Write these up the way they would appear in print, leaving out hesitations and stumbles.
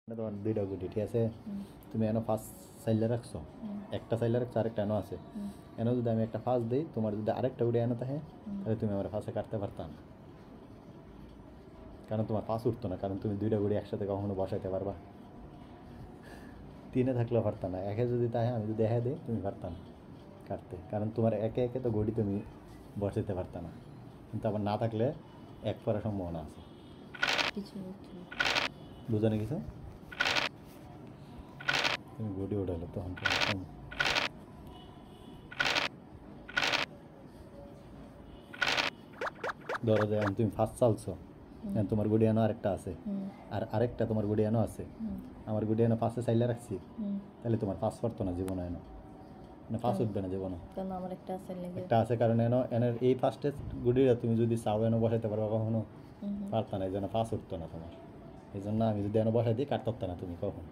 তোমার দুইটা গুটি ঠিক আছে। তুমি এনো ফার্স্ট সাইলে রাখছো, একটা সাইলে রাখছো, আরেকটা এনো আছে। এনো যদি আমি একটা ফাঁস দিই, তোমার যদি আরেকটা গুটি এনো থাকে, তাহলে তুমি আমার ফাঁসে কাটতে পারতা না, কারণ তোমার ফাঁস উঠতো না, কারণ তুমি দুইটা গুটি একসাথে কখনো বসাইতে পারবা। তিনে থাকলেও পারতা না, একে যদি তাহে আমি যদি দেখা দিই তুমি পারতা না কাটতে, কারণ তোমার একে একে তো গুটি তুমি বসাইতে পারতা না। কিন্তু আবার না থাকলে এক পড়ার সম্ভাবনা আছে। কিছু বুঝো না কিছু? তুমি গুটি উঠালো তখন ধরো যে তুমি ফার্স্ট চালছো, তোমার গুডিয়ানো আরেকটা আছে, আর আরেকটা তোমার গুডিয়ানো আছে, আমার গুডিয়ানো ফার্স্টে চাইলে রাখছি, তাহলে তোমার ফার্স্ট পড়তো না জীবনে, এনো মানে ফার্স্ট উঠবে না জীবনে। কারণ আমার একটা আছে লেগে একটা আছে কারণ এনো এনের এই ফার্স্টে গুডিটা তুমি যদি চাও এনো বসাইতে পারবা, কখনো পারতা না, এই জন্য ফার্স্ট উঠতো না তোমার। এই জন্য আমি যদি এনো বসাই দিই কাটতে পারতা না তুমি কখন।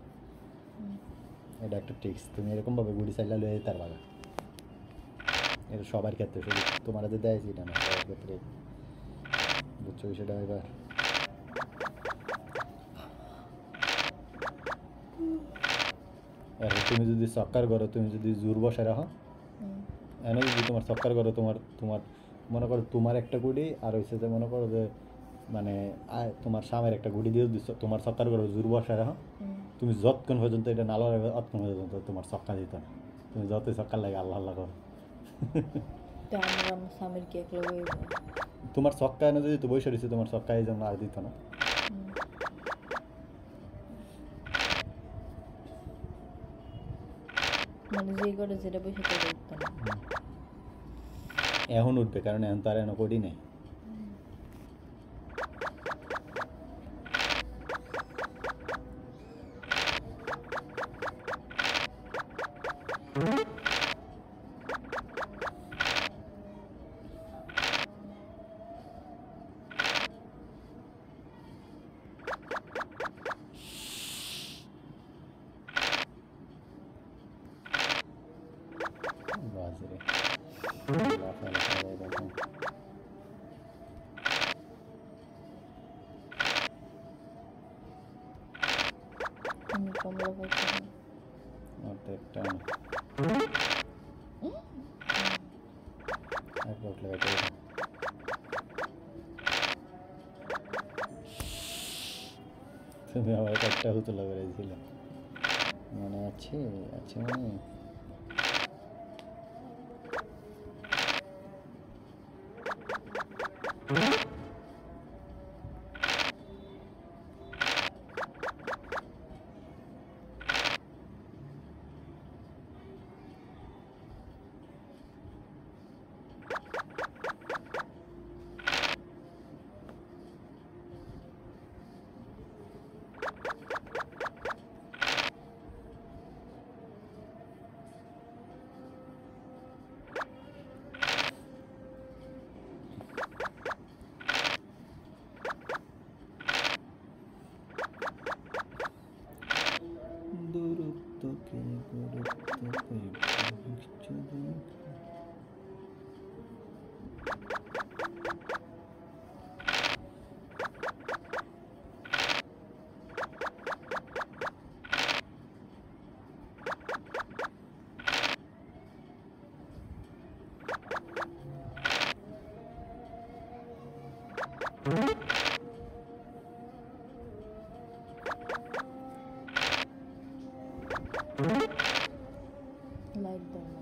এটা একটা ট্রিক্স, তুমি এরকমভাবে গুড়ি চাইলে লয়ে যেতে পারবা। এটা সবার ক্ষেত্রে, শুধু তোমার যে দেয় এটা না, সবার ক্ষেত্রে। বুঝছো বিষয়টা এবার? আর তুমি যদি চক্কার করো, তুমি যদি জোর বসায় রাখো, এনে যদি তোমার চক্কার করো, তোমার তোমার মনে করো তোমার একটা গুড়ি আর হয়েছে যে মনে করো যে মানে তোমার সামের একটা গুড়ি দিয়ে দিচ্ছ, তোমার চক্কার করো জোর বসায় রাখো, তুমি যতক্ষণ পর্যন্ত এটা নালো রাখবে ততক্ষণ পর্যন্ত তোমার চক্কা দিত না। তুমি যতই চক্কার লাগে আল্লাহ আল্লাহ করো, আমার স্বামীর কি এক লগে তোমার চক্কা এনে যদি তো বসে রয়েছে, তোমার চক্কা এই জন্য আর দিত না। মানে যে করে যেটা বসে করে উঠতাম এখন উঠবে, কারণ এখন তো আর এনে করি নেই। বাজরে লাফালাফি করে দেখো। আমি কমলা পাইতাম অর্ধেকটা এক উঠলে তুমি আবার একটা হুতলা করেছিল, মনে আছে? আছে মনে? দূরত্বকে গুরুত্ব যদি লাইট দাও না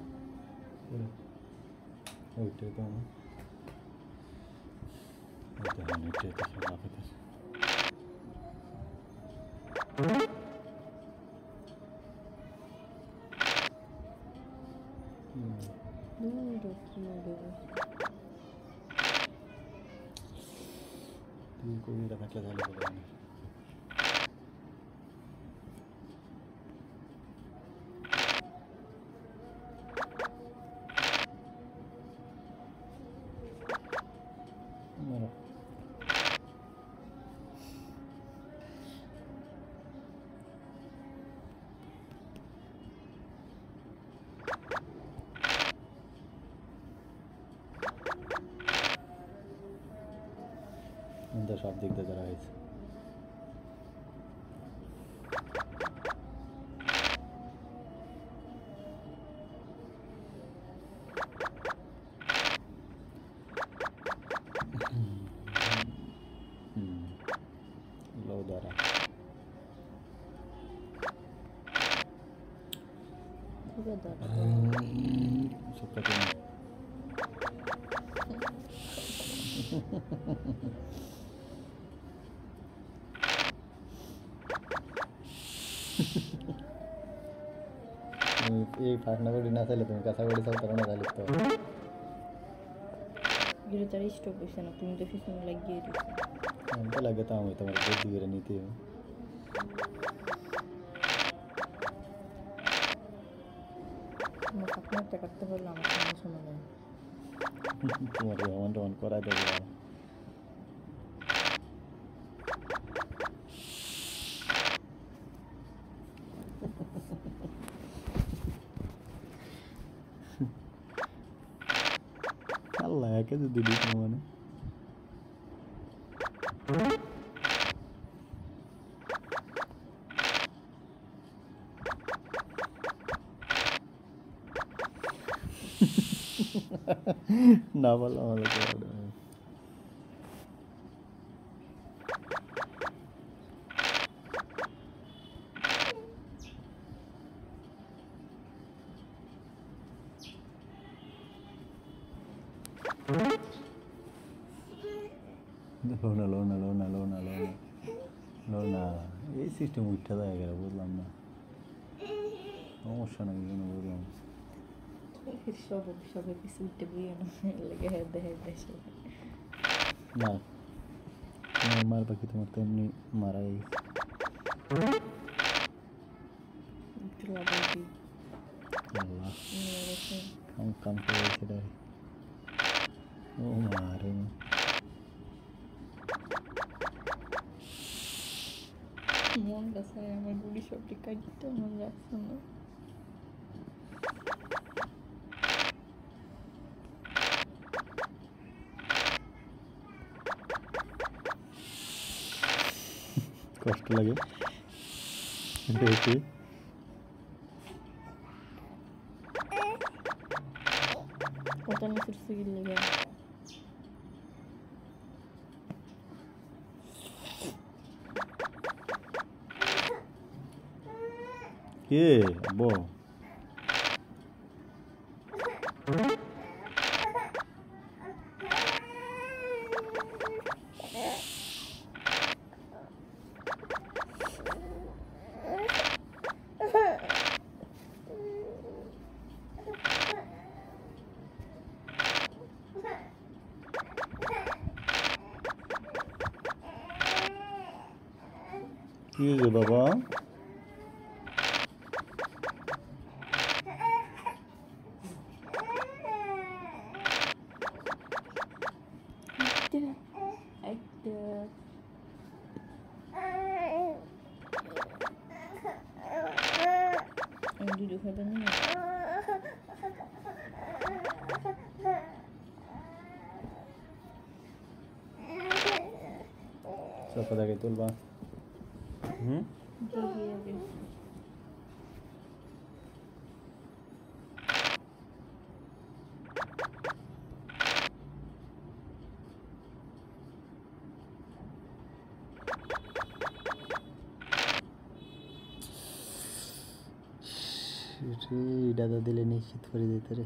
ওইটাই তো ওইটাই তো সব লাফাইতেছে। দূর কি উড়ে তুই কবিতা থাকলে তাহলে বলে না। সব দিক দিয়ে যারা হয়েছে। হবে দাঁড় সবটা তুমি এই ফাঁকনা করি না চাইলে তুমি কাঁচা করি চাও তারা না চাইলে তো যেটা তার স্টপ হয়েছে না, তুমি তো পিছনে লাগিয়ে দিচ্ছ। আমি তো লাগে তো আমি তোমার বুদ্ধি করে নিতে হবে। তোমার ফাঁকনা একটা কাটতে পারলে আমার কোনো সময় নেই। তোমার রহমান রহমান করাই দেবে আল্লাহ একে যদি দিত মানে না বলো আমাদের লোনা লোনা লোনা লোনা লোনা লোনা এই সিস্টেম উঠতে দেয় গেলে বুঝলাম না, সমস্যা নাকি কোনো বুঝলাম সবে কিছু উঠতে বুঝে না লেগে হেদে দেশে না। মার পাখি তোমার তো এমনি মারা গেছে একটু লাগাই দিই। আল্লাহ কাম কাম করে গেছে রে ও মারে মন কাছে আমার গুড়ি সবটি কাটতে মন যাচ্ছে না। কষ্ট লাগে দেখি কত নিচের সিগিল লেগে কে বো কি হয়েছে বাবা একটা আমি দুটো খাইতে নিই সব কথাকে তুলবা হুম এটা তো দিলে নিশ্চিত করে দিতে রে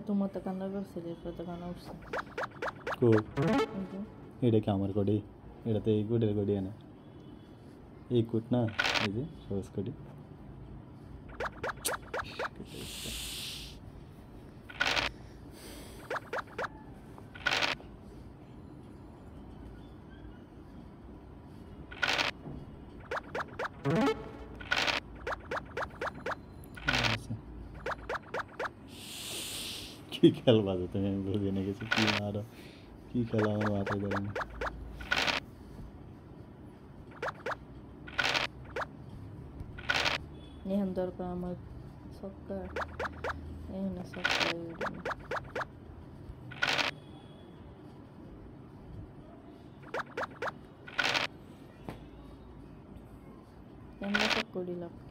তোমার তো কান্না করছে এরপরে তো কান্না উঠছে এটা কি আমার কডি এটা তো এই কোডের কডি না এই কোট না এই যে সহজ কডি কি খেলবা তো তুমি আমি বুঝে নিয়ে গেছি কি আরো কি খেলা আমার মাথায় ধরে না এখন দরকার আমার সক্কার, এখানে সক্কার আমরা সব করি লাভ কি?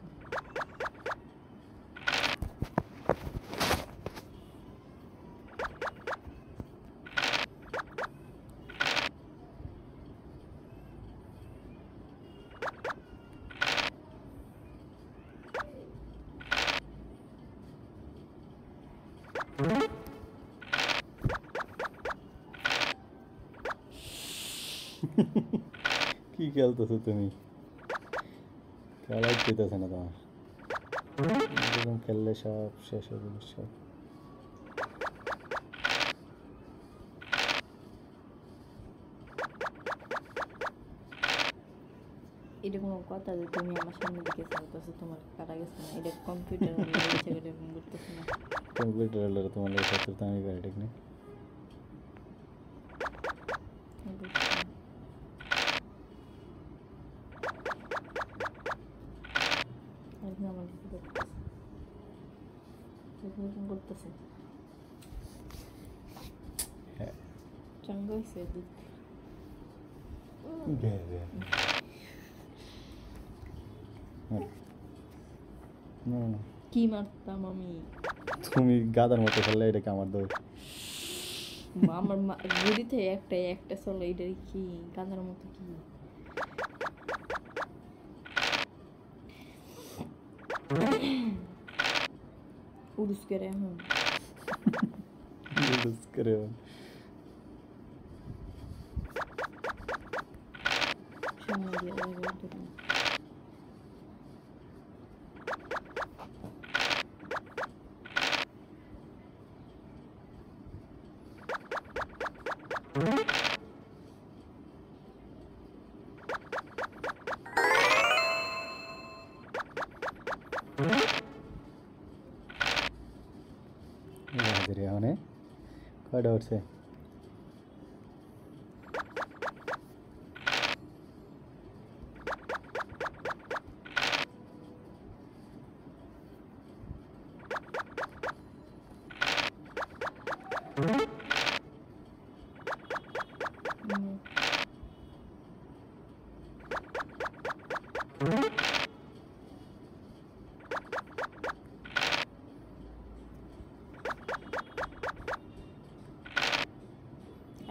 কি খেলতেছো তুমি? খেলাই পেতেছে না তোমার, এরকম খেললে সব শেষ হবে সব। এটা কোনো কথা যে তুমি আমার সামনে দিকে চাইতেছো, তোমার কাটা গেছে না, এটা কম্পিউটার এরকম করতেছে না। কম্পিউটার হলে তোমার সাথে তো আমি গাড়ি ঠিক নেই। এখন আমার দিকে করতেছে, এরকম করতেছে। হ্যাঁ চাঙ্গা হয়েছে দুধ। না না, কি মারতাম আমি? তুমি গাদার মতো খেললে এটাকে আমার দোষ। আমার গুড়িতে একটা চলো, এটা কি গাঁদার মতো কি? উড়ুস করে এখন করে সামনে দিয়ে যাবে একদম। হাজির এখন কয়টা উঠছে?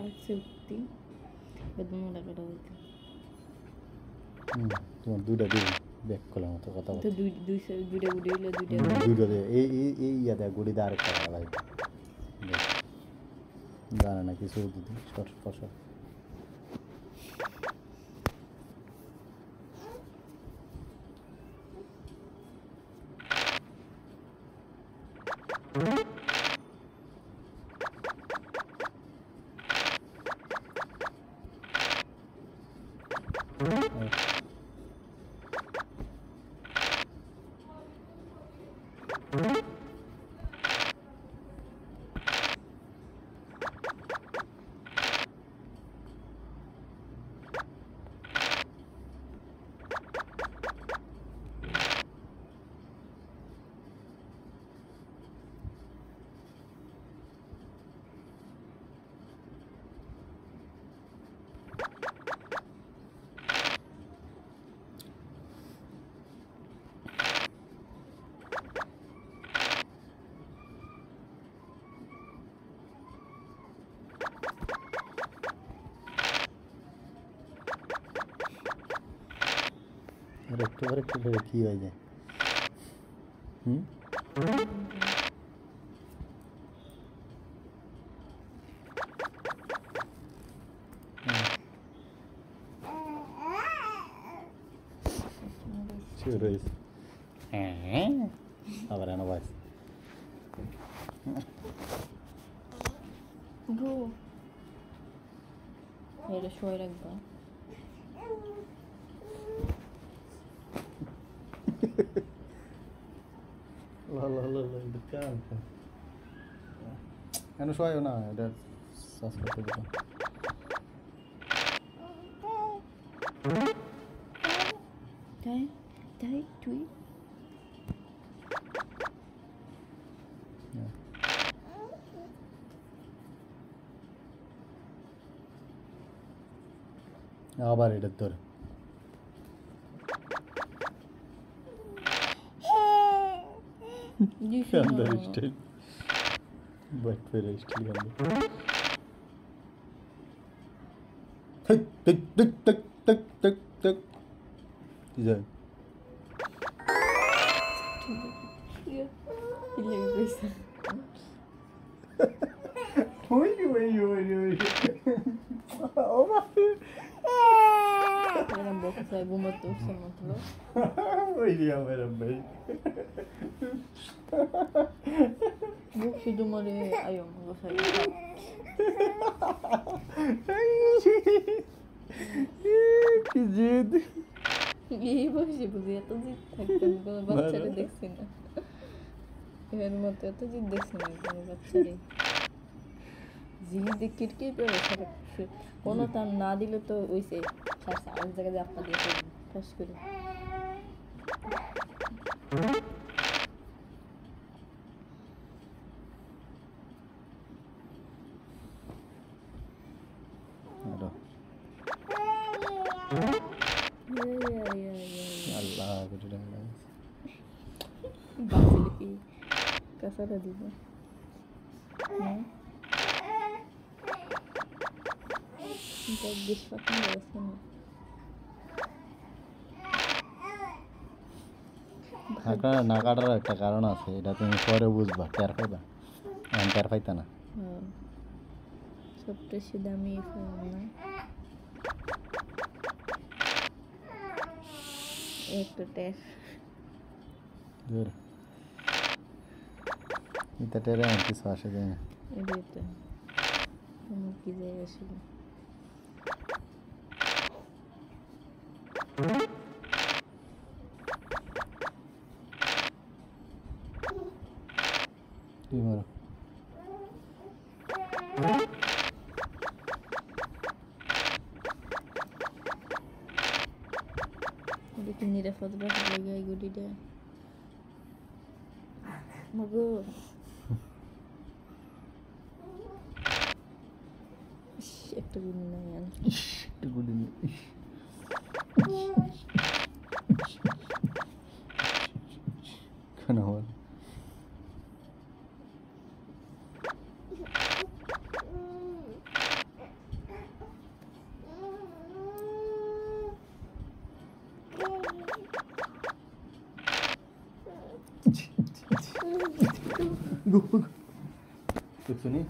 আরেকশো উঠতি বেদম টাকাটা হইতো। তোমার দুইটা দিন ব্যাক করলাম মতো কথা তো দুইটা গুড়ি হইলে দুইটা দুইটা দিয়ে এই ইয়াতে গুড়ি দিয়ে আরেকটা ভাড়া লাগবে। জানে না কিছু দিদি সর ফসল। আর একটু করে কি হয়ে যায়? শুরু হয়েছে। হ্যাঁ আবার এনে বাস গো এটা শোয় রাখবা। কেন শোয় না এটা সাবস্ক্রাইব করে দিতাম। তাই তাই তুই আবার এটা তোর কান্দার স্টাইল বাট ফেরা স্টাইল কান্দার টিক টিক টিক টিক টিক টিক টিক কি যায় ওই ওই ওই ওই ও বাপরে এরকম বকছে ঘুমাতে উঠছে মতলব ওই রিয়া মেরা ভাই বুক শুধু মরে আয়ো বসাই কি জিদ এই বসে বুঝি এত জিদ থাকতেন কোনো বাচ্চারে দেখছি না এর মতো এত জিদ দেখছি না কোনো বাচ্চারে জিদ কিটকিট করে সারা কোনো তার না দিলে তো ওইসে আরেক জায়গায় আপনা দিয়ে ফাঁস করে আরো আল্লাহ গুড ডাঙ্গা বাচ্চা কি কাসাটা দিব বেশ পছন্দ হয়েছে না না কাটার একটা কারণ আছে এটা তুমি পরে বুঝবা টের পাইবা আমি টের পাইতা না সবচেয়ে দামি ফোন না একটা টের দূর এটা টেরে আমার কিছু আসে যায় না এটাই তো আমার কি জায়গা ছিল কি মারো এটা কি নিরাপদ রাখা লাগে এই গুটিটা মগো একটা গুটি নাই আর একটু গুডি কেন হল কিছু নেই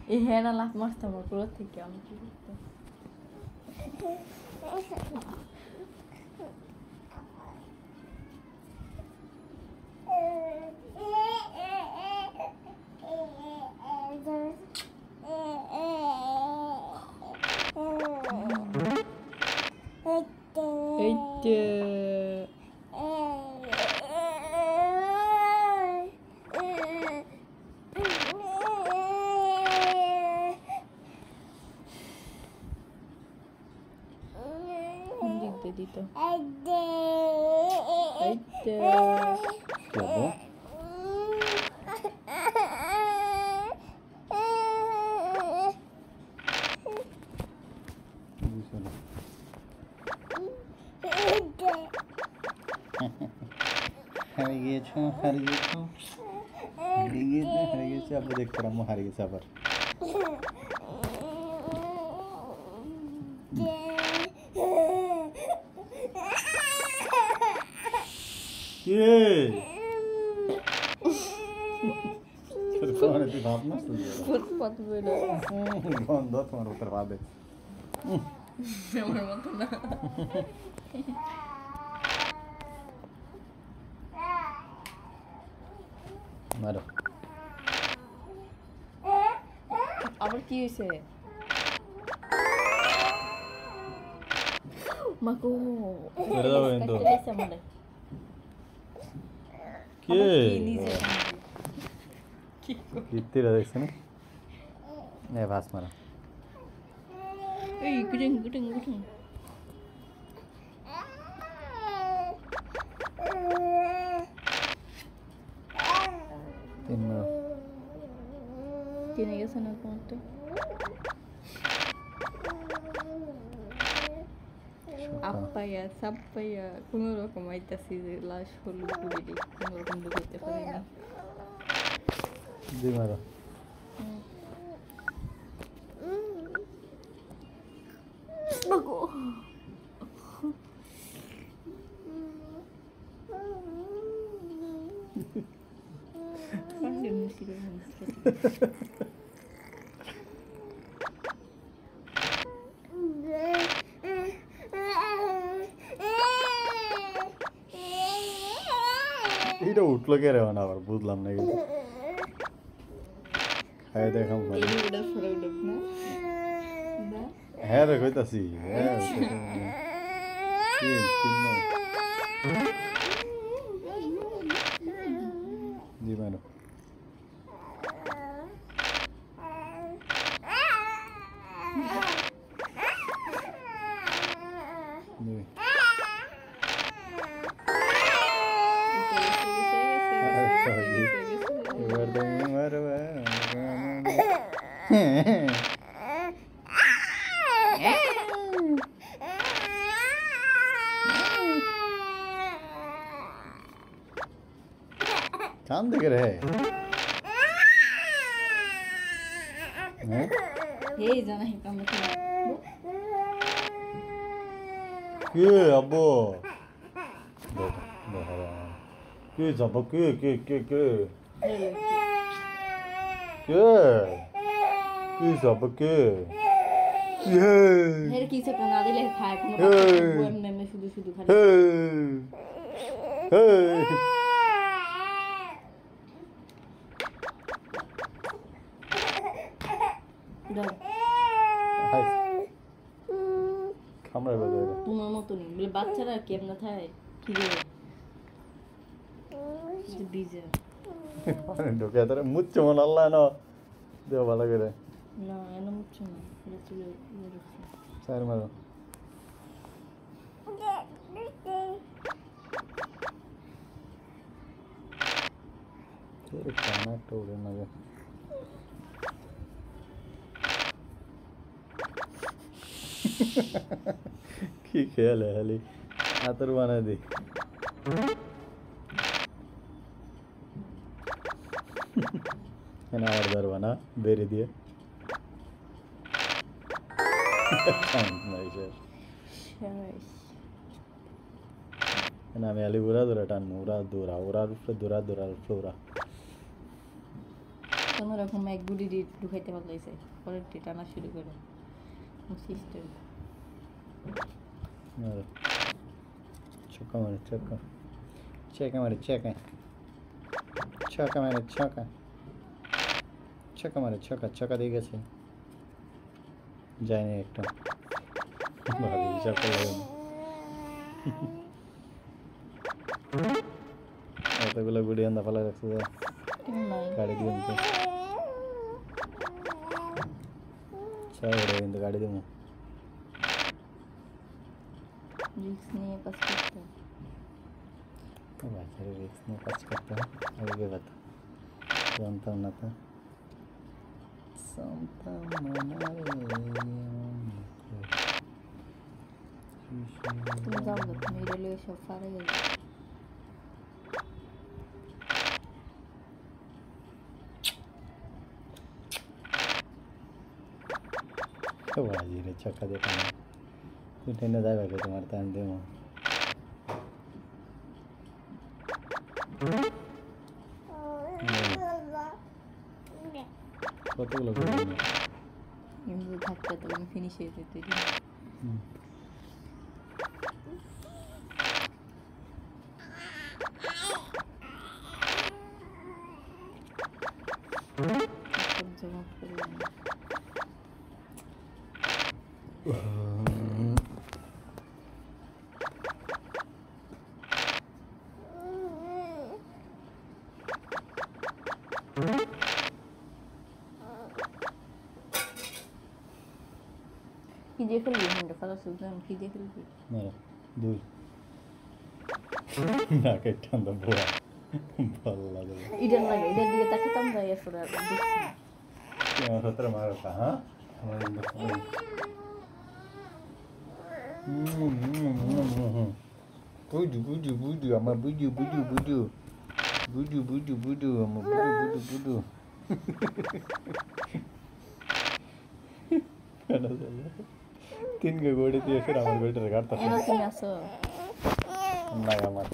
এই হ্যাঁ না লাফ মারতে আমার পুরো থেকে আমি কি করতে এই যে দিতে দিত এই যে কি হবো বুঝছো না হারিয়ে গিয়েছো হারিয়ে গিয়েছো হারিয়ে গেছে আবার দেখতে আম্মু হারিয়ে গেছে আবার কে তোমার তুই ভাব না ফুটপাত বেরো গন্ধ তোমার উপর ভাবে আমার মতো না মারো আবার কি হয়েছে মাকো বেরো যাবে কিন্তু কে কীর্তিরা দেখছে না এ ভাস মারা এই গুটিং গুটিং গুটিং তিন মারো কিনে গেছে না তোমার তো আপ্পাইয়া সাপ্পাইয়া কোনো রকম আইতাছি যে লাশ হলুদ গুড়ি কোনো রকম ঢুকাইতে পারি না দি মারো বাগো কান্দি মুশকিল হচ্ছে এটা উঠলো কে রে না আবার বুঝলাম না কিন্তু খাই দেখাম এই উড়া ফড়া উড়া না না হ্যাঁ রে কইতাছি হ্যাঁ তিন নয় দি মারো দি এবার তুমি মারবা কান দেখে রে হ্যাঁ এই জানা হে কাম করে কে আব্বু কে যাব কে যাব কে হের কিছু একটা না দিলে খায় কোনো কথা এমনি শুধু শুধু খালি দাও খামড়াই বাজে তোমার মতো নেই বলে বাচ্চারা কেমন থাকে কি রে যে বিজে ঢোকে তোর মুচ্ছে মন আল্লাহ না দেও ভালো করে না এনে মুচ্ছে না এটা চলে যাচ্ছে স্যার মারো কানা একটা উড়ে না কি খেয়াল হালি আতর বানা দি আবার ধরবা না বেরে দিয়ে আমি আলি উড়া দৌড়া টান উড়া দৌড়া ওরার উপরে দৌড়া দৌড়ার উপরে ওরা কোনো রকম এক গুড়ি দিয়ে ঢুকাইতে পারলাইছে পরের টানা শুরু করে সিস্টেম ছক্কা মারে ছক্কা ছক্কা মারে ছক্কা ছক্কা মারে ছক্কা ছক্কা মারে ছক্কা ছক্কা দিয়ে গেছে যায়নি একটা ভালো হিসাব করলে এতগুলো গুড়ি আন্দা ফেলা রাখছে গাড়ি দিয়ে কিন্তু গাড়ি দেবো রিস্ক নিয়ে কাজ করতে বাচ্চারা রিস্ক নিয়ে কাজ করতে হয় আগে কথা জানতাম না তো তুমি যাও না তুমি রেলে সব ফারে গেল বাজি রে ছক্কা দিয়ে টানা তুই টেনে যাবে কে তোমার টান দেবো কতগুলো করে এমনি ধাক্কা তো আমি ফিনিশ হয়ে যেতে জমা করলাম কি দিয়ে ফেলবি হ্যান্ডে ফালা সুলতান কি দিয়ে ফেলবি দুই না কেটান তো বুয়া ভালো লাগে ইডেন লাগে ইডেন দিকে তাকাতাম যাই আসলে আর দেখছি আমার সত্তর মারো হ্যাঁ আমার বুঝু বুঝু বুঝু আমার বুঝু বুঝু বুঝু বুঝু বুঝু বুঝু আমার বুঝু বুঝু বুঝু তিন গে গোড়ে দিয়ে ফের আমার গোড়ে কাটতে এবার তুমি আসো না আমার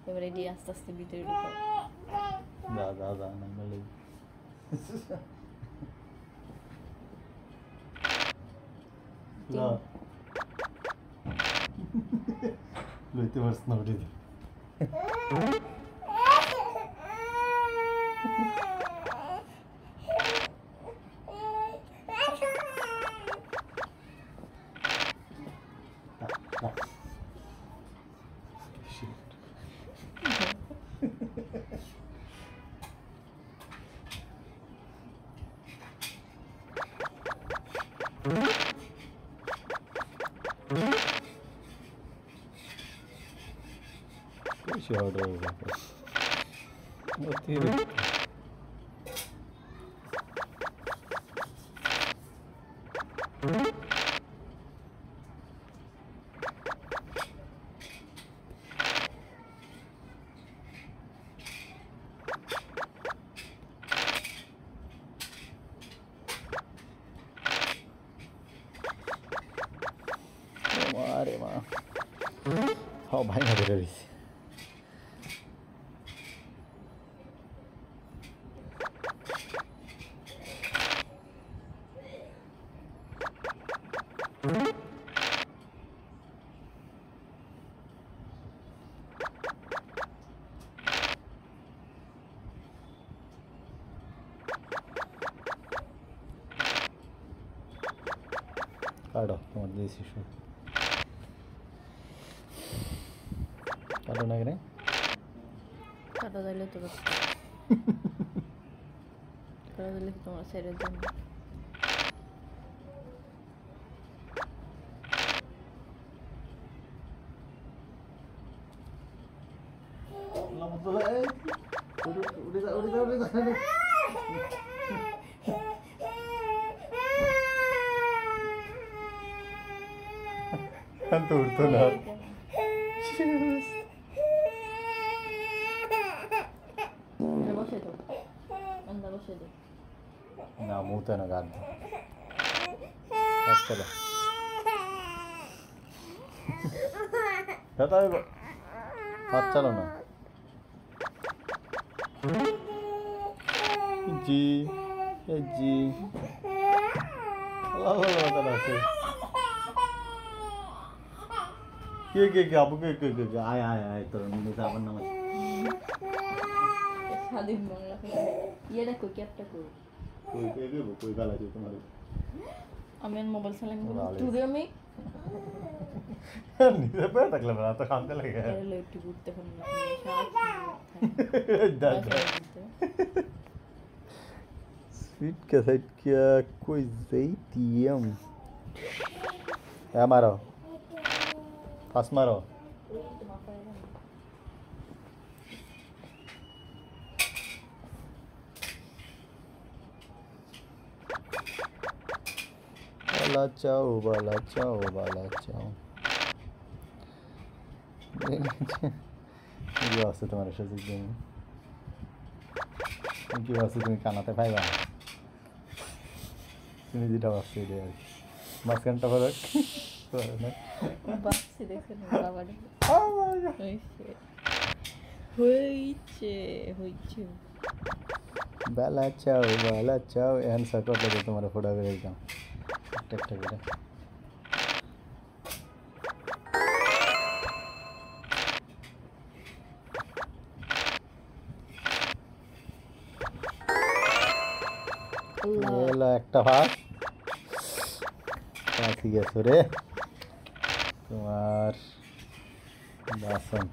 এবার এটি আস্তে আস্তে ভিতরে ঢুকো যা যা যা না মেলে যা লইতে পারছ না উঠে Şöyle Oturuyor. Mare ma. Oh, ভাই না বের হইছে কাটো তোমার দিয়েছি শুন কাটো না কেন কাটা দিলে তো কাটা দিলে তোমার ছেড়ে জন্য তো উঠতো না বসে তো আন্দা বসে দে না মুতে না গান চলো হাত চালো না জি জি আছে কে আপু কে আয় আয় আয় তোর মনে আবার নাম স্বাধীন বাংলা ইয়েটা কই ক্যাপটা কই কই গালা আছে তোমার আমি মোবাইল চালাই তুই আমি নিজে পেয়ে থাকলে না তো কান্দে লাগে এর একটু ঘুরতে পারি না स्वीट का साइड क्या कोई जैतियम मारो पास मारो बाला चाओ बाला चाओ बाला चाओ ये वास्ते तुम्हारे साथ एकदम কি আছে তুমি কানাতে পাইবা তুমি যেটা ভাবছো এটাই আর কি মাঝখানটা ফরক বাচ্চা দেখে বাবারে হয়েছে হয়েছে বেলা চাও অ্যান্সার করতে তোমার ফোটা করে দিতাম একটা একটা করে এলো একটা ভাত কাছে গেছো রে তোমার বাসন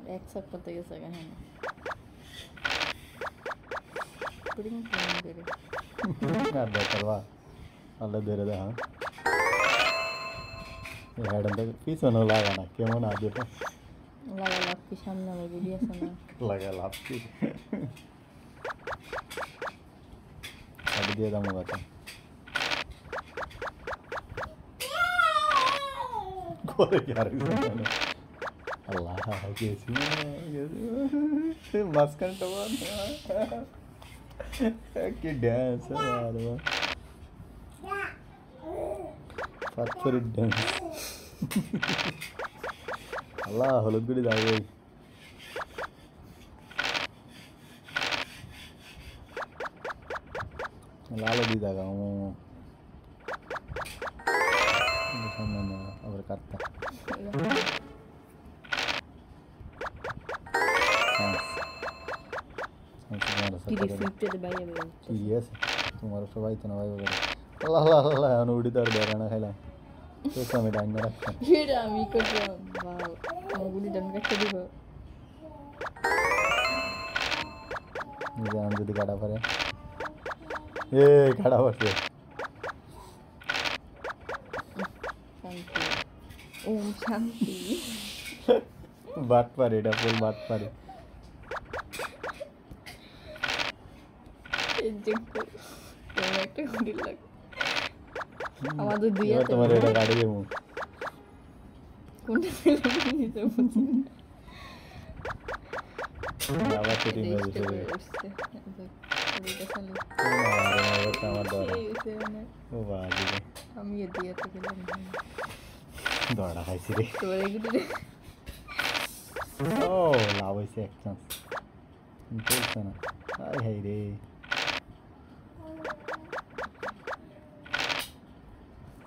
অ্যাকসেপ্ট করতে গেছে হ্যাঁ পুরিং পুরিং করে আর বেকারবা আল্লাহ ধরে দে হ্যাঁ হেডানটা পিছনে লাগা না কেমন আগে তো লাগা লাভ কি সামনে আমার ভিডিও আছে না লাগা লাভ কি দিয়ে দাম কথা করে কি আর আল্লাহ গেছি মাঝখানটা কি ড্যান্স ফাটফরির ড্যান্স আল্লাহ হলুদ গুড়ি যাবে লালো দিয়ে দেখা সামনে না আবার কাটতা কি আছে তোমার সবাই তো না ভাই আল্লাহ আল্লাহ এখন উড়ি তো আর বেড়া না খাইলাম তো আমি ডাইন না রাখতাম আমি করলাম বাল আমার গুলি ডান কাটতে দিব আমি যদি কাটা পারে এ কাটা পড়ছে শান্তি ওম শান্তি বাট পারে এটা ফুল বাট পারে এই যে তোমার একটা গুলি লাগ আমাদের দুই এবার হাতে তোমার এটা কাটে দেবো কোনটা ফেলে নিতে বুঝি আবার শুটিং হয়ে দেখতে গেছে পারছে এটা চালু আমার দৌড়া এই হইছে না ও বাজি রে আমি এ দিয়ে তো গেলাম দৌড়া খাইছি রে তোর এগুলি ও লাভ হয়েছে এক চান্স চলছে না আই হাই রে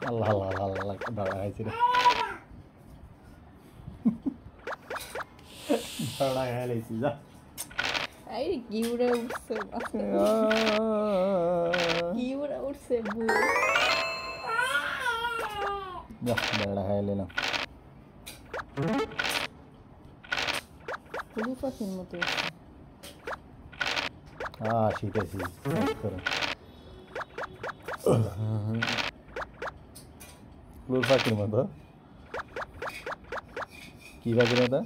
আল্লাহ আল্লাহ আল্লাহ দৌড়া খাইছি রে দৌড়া খাই লাইছি যা আই কি উড়ে উঠছে কি উড়ে উঠছে ভুল যা দৌড়া খাই নিলাম পুরো পাখির মতো শিখেছি করো ফুল পাখির মতো কি পাখির মতো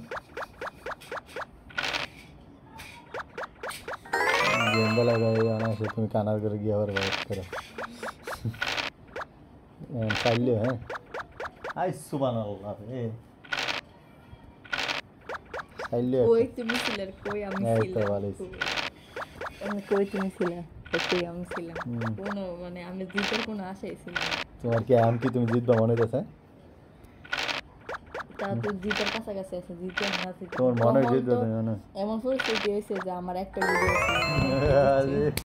গেন্দা লাগাই অনায়াসে তুমি কানার করে গিয়ে আবার ব্যবহার করো চাইলে হ্যাঁ আই সুবান আল্লাহ রে চাইলে কই তুমি ছিলে কই আমি এই তো ছিলাম ভালোই। কই তুমি ছিলে কই আমি ছিলাম কোনো মানে আমি জিতের কোনো আশাই ছিল না তোমার কি আম কি তুমি জিতবা মনে হইতেছে তা তো জিতের কাছাকাছি আছে জিতে না জিতে তোমার মনে হয় তখন জিতবে তো তুমি মনে হয়। এমন পরিস্থিতি হয়েছে যে আমার একটা ভিডিও আরে